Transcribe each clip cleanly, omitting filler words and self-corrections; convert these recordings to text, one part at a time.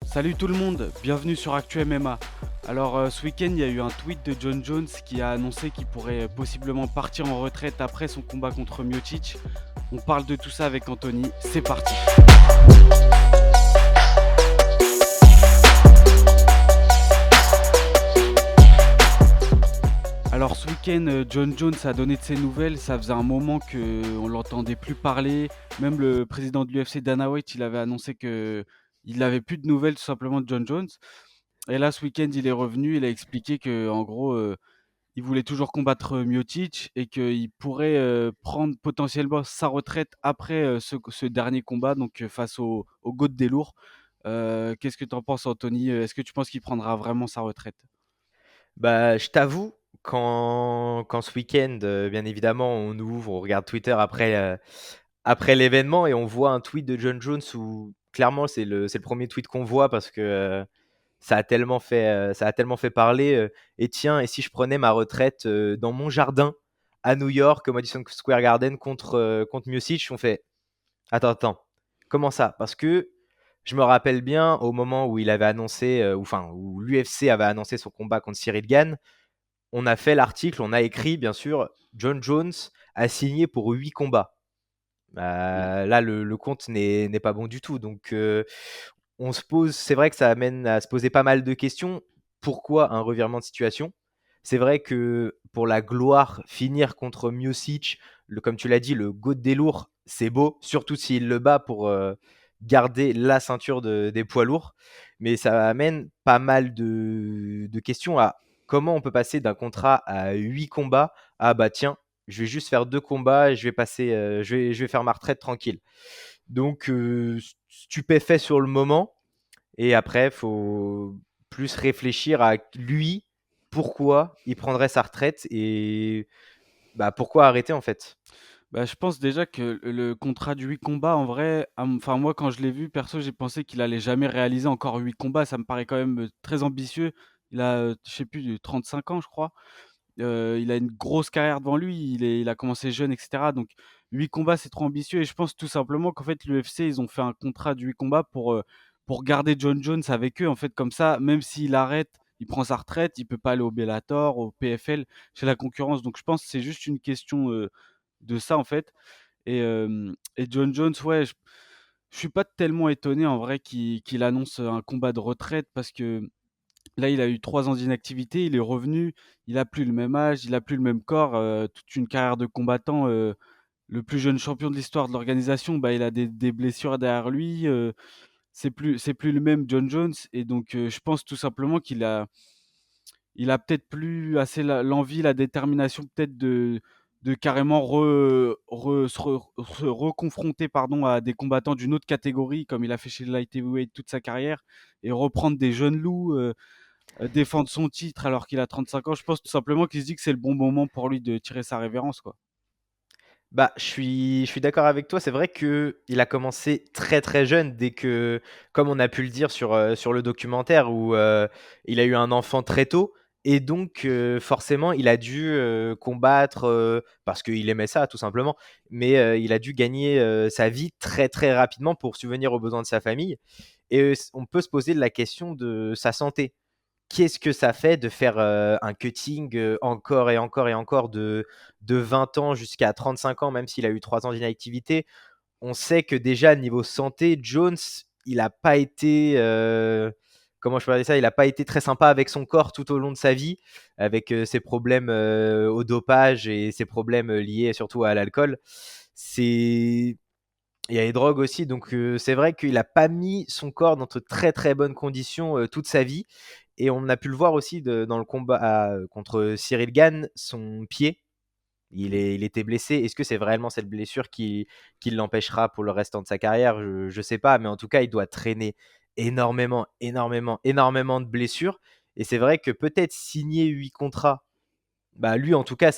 Salut tout le monde, bienvenue sur Actu MMA. Alors ce week-end, il y a eu un tweet de John Jones qui a annoncé qu'il pourrait possiblement partir en retraite après son combat contre Miocic. On parle de tout ça avec Anthony, c'est parti. Alors ce week-end, John Jones a donné de ses nouvelles, ça faisait un moment qu'on l'entendait plus parler. Même le président de l'UFC, Dana White, il avait annoncé qu'il n'avait plus de nouvelles tout simplement de John Jones. Et là, ce week-end, il est revenu, il a expliqué que, en gros, il voulait toujours combattre Miocic et qu'il pourrait prendre potentiellement sa retraite après ce dernier combat, donc face au GOAT des lourds. Qu'est-ce que tu en penses, Anthony? Est-ce que tu penses qu'il prendra vraiment sa retraite? Bah, je t'avoue, quand ce week-end, bien évidemment, on ouvre, on regarde Twitter après l'événement et on voit un tweet de John Jones où clairement c'est le premier tweet qu'on voit parce que ça a tellement fait parler. Et tiens, et si je prenais ma retraite dans mon jardin à New York, au Madison Square Garden contre Miocic, on fait attends, comment ça? Parce que je me rappelle bien au moment où il avait annoncé, où l'UFC avait annoncé son combat contre Cyril Gane, on a fait l'article, on a écrit, bien sûr, John Jones a signé pour 8 combats. Ouais. Là, le compte n'est pas bon du tout. Donc, c'est vrai que ça amène à se poser pas mal de questions. Pourquoi un revirement de situation? C'est vrai que pour la gloire, finir contre Miocic, comme tu l'as dit, le GOAT des lourds, c'est beau, surtout s'il le bat pour garder la ceinture des poids lourds. Mais ça amène pas mal de questions à comment on peut passer d'un contrat à 8 combats à bah tiens, je vais juste faire 2 combats et je vais faire ma retraite tranquille. Donc, stupéfait sur le moment. Et après, faut plus réfléchir à lui, pourquoi il prendrait sa retraite et bah, pourquoi arrêter en fait. Bah, je pense déjà que le contrat de 8 combats, en vrai, enfin moi quand je l'ai vu, perso, j'ai pensé qu'il allait jamais réaliser encore 8 combats. Ça me paraît quand même très ambitieux. Il a, je sais plus, 35 ans, je crois. Il a une grosse carrière devant lui, il a commencé jeune et cetera, donc 8 combats, c'est trop ambitieux et je pense tout simplement qu'en fait l'UFC, ils ont fait un contrat de 8 combats pour garder John Jones avec eux. En fait, comme ça, même s'il arrête, il prend sa retraite, il peut pas aller au Bellator, au PFL, chez la concurrence, donc je pense que c'est juste une question, de ça, en fait. Et John Jones, ouais, je suis pas tellement étonné en vrai qu'il annonce un combat de retraite parce que là, il a eu 3 ans d'inactivité, il est revenu, il a plus le même âge, il a plus le même corps, toute une carrière de combattant, le plus jeune champion de l'histoire de l'organisation, bah, il a des blessures derrière lui, c'est plus le même John Jones et donc je pense tout simplement qu'il a peut-être plus assez l'envie, la détermination peut-être de carrément se reconfronter pardon, à des combattants d'une autre catégorie comme il a fait chez le light heavyweight toute sa carrière et reprendre des jeunes loups, défendre son titre alors qu'il a 35 ans. Je pense tout simplement qu'il se dit que c'est le bon moment pour lui de tirer sa révérence, quoi. Bah, je suis d'accord avec toi. C'est vrai que il a commencé très, très jeune dès que comme on a pu le dire sur le documentaire où, il a eu un enfant très tôt et donc forcément il a dû, combattre, parce qu'il aimait ça tout simplement. Mais, il a dû gagner, sa vie très, très rapidement pour subvenir aux besoins de sa famille et on peut se poser la question de sa santé. Qu'est-ce que ça fait de faire, un cutting, encore et encore et encore de 20 ans jusqu'à 35 ans, même s'il a eu 3 ans d'inactivité? On sait que déjà niveau santé, Jones, il a pas été, comment je pourrais dire ça? Il a pas été très sympa avec son corps tout au long de sa vie, avec, ses problèmes, au dopage et ses problèmes, liés surtout à l'alcool. C'est Il y a les drogues aussi, donc c'est vrai qu'il a pas mis son corps dans de très, très bonnes conditions, toute sa vie et on a pu le voir aussi dans le combat contre Cyril Gane, son pied, Mmh. il était blessé. Est-ce que c'est vraiment cette blessure qui l'empêchera pour le restant de sa carrière? Je sais pas, mais en tout cas, il doit traîner énormément, énormément, énormément de blessures et c'est vrai que peut-être signer 8 contrats, bah, lui, en tout cas,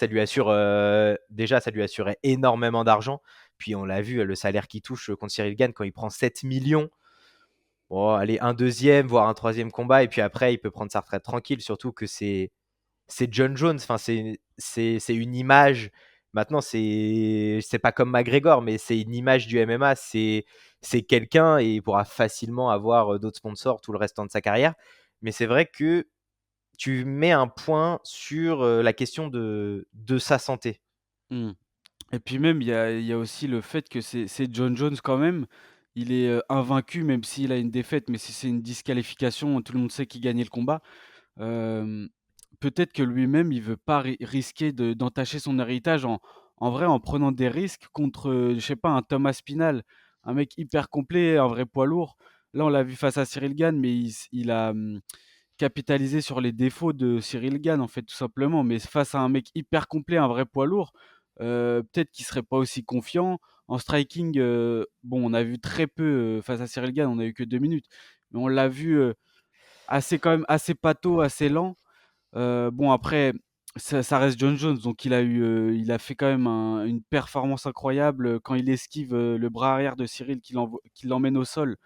déjà, ça lui assurait énormément d'argent. Puis on l'a vu, le salaire qu'il touche, contre Cyril Gane quand il prend 7 millions. Bon, allez, un deuxième, voire un troisième combat et puis après, il peut prendre sa retraite tranquille. Surtout que c'est John Jones, enfin, c'est une image. Maintenant, c'est pas comme McGregor, mais c'est une image du MMA. c'est quelqu'un et il pourra facilement avoir d'autres sponsors tout le restant de sa carrière. Mais c'est vrai que tu mets un point sur la question de sa santé. Mmh. Et puis même, il y a aussi le fait que c'est John Jones quand même. Il est, invaincu même s'il a une défaite, mais si c'est une disqualification, tout le monde sait qui gagnait le combat. Hem, Peut-être que lui-même, il veut pas risquer d'entacher son héritage en vrai, en prenant des risques contre, je sais pas, un Thomas Spinal, un mec hyper complet, un vrai poids lourd. Là, on l'a vu face à Cyril Gane, mais il a, capitalisé sur les défauts de Cyril Gane, en fait, tout simplement. Mais face à un mec hyper complet, un vrai poids lourd, peut-être qu'il serait pas aussi confiant. En striking, bon, on a vu très peu, face à Cyril Gane, on a eu que 2 minutes. Mais on l'a vu, assez quand même assez pâteau, assez lent. Bon après, ça reste John Jones, donc il a fait quand même une performance incroyable, quand il esquive, le bras arrière de Cyril qui l'emmène au sol.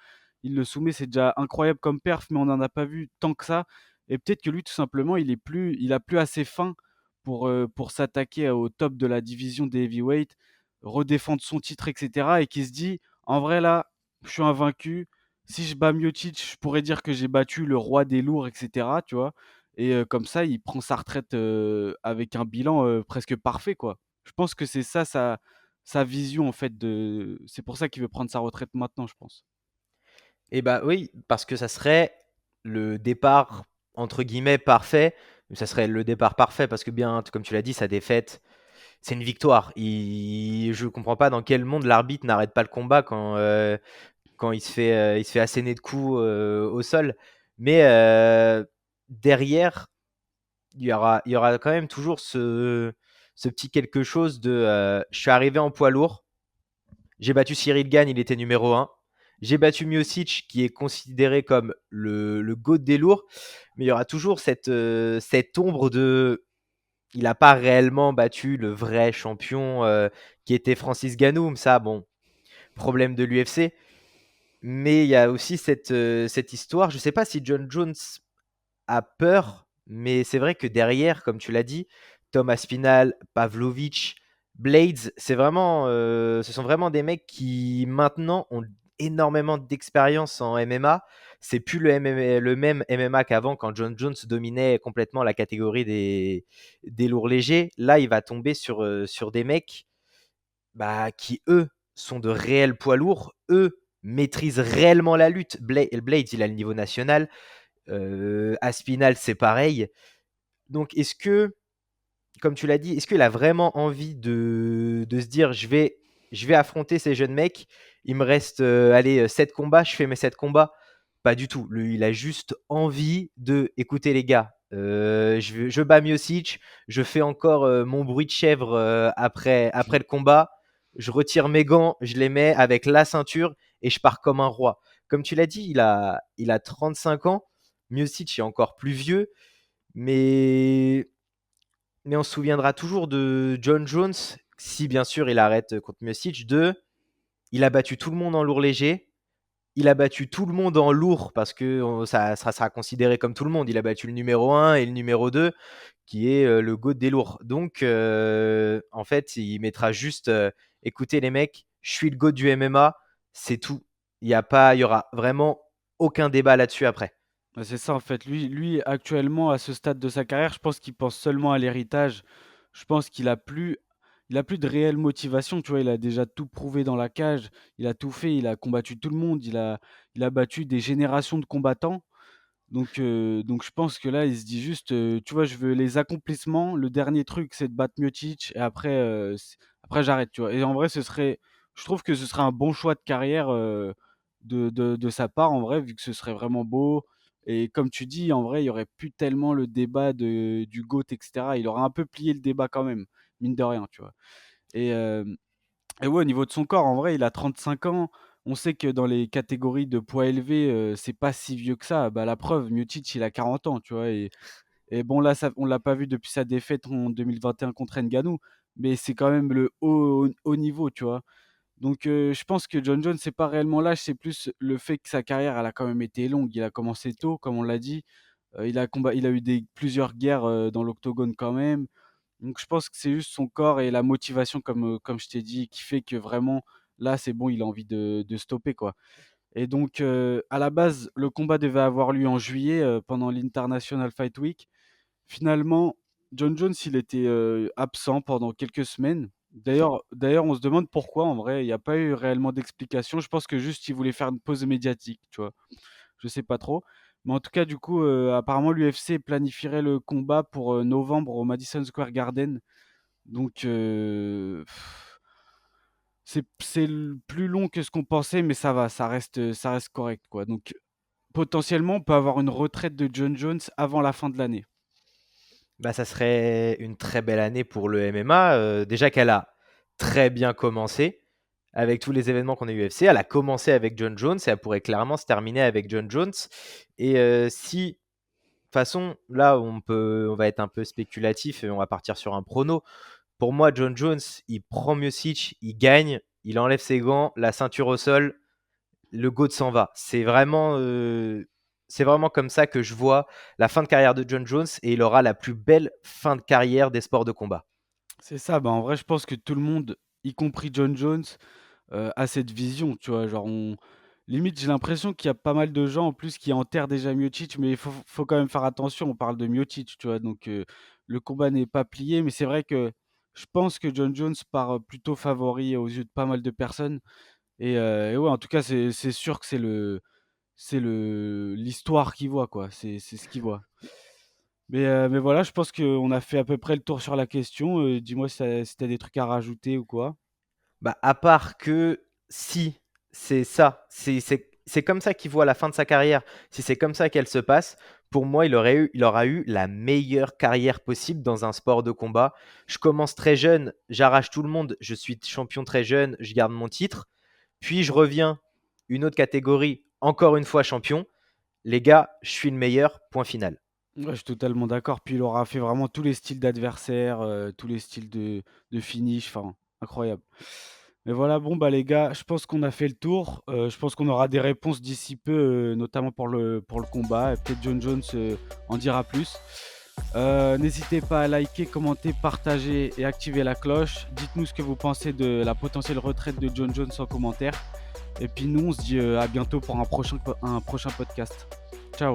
Il le soumet, c'est déjà incroyable comme perf, mais on n'en a pas vu tant que ça et peut-être que lui, tout simplement, il a plus assez faim pour s'attaquer au top de la division des heavyweights, redéfendre son titre et cetera et qu'il se dit: «En vrai là, je suis invaincu. Si je bats Miocic, je pourrais dire que j'ai battu le roi des lourds» et cetera, tu vois? Et comme ça, il prend sa retraite, avec un bilan, presque parfait, quoi. Je pense que c'est ça sa vision, en fait, de c'est pour ça qu'il veut prendre sa retraite maintenant, je pense. Et bah oui, parce que ça serait le départ entre guillemets «parfait». Ça serait le départ parfait parce que bien, comme tu l'as dit, sa défaite, c'est une victoire. Je comprends pas dans quel monde l'arbitre n'arrête pas le combat quand il se fait asséner de coups au sol. Mais derrière, il y aura quand même toujours ce petit quelque chose de je suis arrivé en poids lourd, j'ai battu Cyril Gane, il était numéro un. J'ai battu Miocic, qui est considéré comme le GOAT des lourds. Mais il y aura toujours cette ombre de. Il n'a pas réellement battu le vrai champion qui était Francis Ngannou. Ça, bon, problème de l'UFC. Mais il y a aussi cette histoire. Je ne sais pas si John Jones a peur, mais c'est vrai que derrière, comme tu l'as dit, Thomas Spinal, Pavlovich, Blades, ce sont vraiment des mecs qui maintenant ont énormément d'expérience en MMA. C'est plus le même MMA qu'avant quand John Jones dominait complètement la catégorie des lourds légers. Là, il va tomber sur des mecs qui, eux, sont de réels poids lourds. Eux maîtrisent réellement la lutte. Blades, il a le niveau national. Aspinal, c'est pareil. Donc, est-ce que, comme tu l'as dit, est-ce qu'il a vraiment envie de se dire je vais affronter ces jeunes mecs, il me reste allez, 7 combats, je fais mes 7 combats? Pas du tout. Lui, il a juste envie de écoutez les gars, je bats Miocic, je fais encore mon bruit de chèvre après le combat, je retire mes gants, je les mets avec la ceinture et je pars comme un roi. Comme tu l'as dit, il a 35 ans. Miocic est encore plus vieux, mais on se souviendra toujours de John Jones, si bien sûr il arrête contre Miocic, il a battu tout le monde en lourd léger, il a battu tout le monde en lourd parce que ça sera considéré comme tout le monde. Il a battu le numéro un et le numéro 2 qui est le GOAT des lourds. Donc, en fait, il mettra juste écoutez les mecs, je suis le GOAT du MMA, c'est tout. Il y aura vraiment aucun débat là-dessus après. Bah, c'est ça, en fait. Lui, actuellement, à ce stade de sa carrière, je pense qu'il pense seulement à l'héritage. Je pense qu'il a plus de réelle motivation, tu vois? Il a déjà tout prouvé dans la cage, il a tout fait, il a combattu tout le monde, il a battu des générations de combattants. Donc je pense que là, il se dit juste, tu vois? Je veux les accomplissements. Le dernier truc, c'est de battre Miocic et après, après j'arrête, tu vois? Et en vrai, je trouve que ce serait un bon choix de carrière, de sa part, en vrai, vu que ce serait vraiment beau et comme tu dis, en vrai, il y aurait plus tellement le débat du GOAT et cetera. Il aurait un peu plié le débat quand même, mine de rien, tu vois? Et hem et ouais, au niveau de son corps, en vrai, il a 35 ans. On sait que dans les catégories de poids élevés, c'est pas si vieux que ça. Bah, la preuve, Miocic, il a 40 ans, tu vois? Et bon, là, ça on l'a pas vu depuis sa défaite en 2021 contre Ngannou, mais c'est quand même le haut niveau, tu vois? Donc je pense que John Jones, c'est pas réellement l'âge, c'est plus le fait que sa carrière, elle a quand même été longue. Il a commencé tôt, comme on l'a dit. Il a eu plusieurs guerres, dans l'octogone quand même. Donc je pense que c'est juste son corps et la motivation comme je t'ai dit, qui fait que vraiment là, c'est bon, il a envie de stopper, quoi. Et donc, à la base, le combat devait avoir lieu en juillet, pendant l'International Fight Week. Finalement, John Jones, il était, absent pendant quelques semaines. D'ailleurs, on se demande pourquoi en vrai, il y a pas eu réellement d'explication. Je pense que juste il voulait faire une pause médiatique, tu vois? Je sais pas trop. Mais en tout cas, du coup, apparemment l'UFC planifierait le combat pour, novembre au Madison Square Garden. Donc, c'est l plus long que ce qu'on pensait, mais ça va, ça reste correct, quoi. Donc potentiellement, on peut avoir une retraite de John Jones avant la fin de l'année. Bah, ça serait une très belle année pour le MMA. Déjà qu'elle a très bien commencé avec tous les événements qu'on a eu UFC. Elle a commencé avec John Jones et elle pourrait clairement se terminer avec John Jones. Et si, de toute façon, là, on va être un peu spéculatif et on va partir sur un prono. Pour moi, John Jones, il prend Miocic, il gagne, il enlève ses gants, la ceinture au sol, le GOAT s'en va. C'est vraiment comme ça que je vois la fin de carrière de John Jones et il aura la plus belle fin de carrière des sports de combat. C'est ça, bah, en vrai, je pense que tout le monde, y compris John Jones, a cette vision, tu vois? Genre on limite, j'ai l'impression qu'il y a pas mal de gens en plus qui enterrent déjà Miocic, mais il faut quand même faire attention, on parle de Miocic, tu vois? Donc le combat n'est pas plié, mais c'est vrai que je pense que John Jones part, plutôt favori aux yeux de pas mal de personnes et ouais, en tout cas, c'est sûr que c'est l'histoire qui voit, quoi. C'est ce qu'il voit. Mais voilà, je pense qu'on a fait à peu près le tour sur la question, dis-moi si tu des trucs à rajouter ou quoi? Bah, à part que si c'est ça, c'est comme ça qu'il voit la fin de sa carrière, si c'est comme ça qu'elle se passe, pour moi, il aura eu la meilleure carrière possible dans un sport de combat. Je commence très jeune, j'arrache tout le monde, je suis champion très jeune, je garde mon titre. Puis je reviens, une autre catégorie, encore une fois champion. Les gars, je suis le meilleur, point final. Ouais, je suis totalement d'accord. Puis il aura fait vraiment tous les styles d'adversaires, tous les styles de finish, enfin, incroyable. Mais voilà, bon, bah, les gars, je pense qu'on a fait le tour. Je pense qu'on aura des réponses d'ici peu, notamment pour le combat et peut-être John Jones, en dira plus. N'hésitez pas à liker, commenter, partager et activer la cloche. Dites-nous ce que vous pensez de la potentielle retraite de John Jones en commentaire et puis nous, on se dit, à bientôt pour un prochain podcast. Ciao.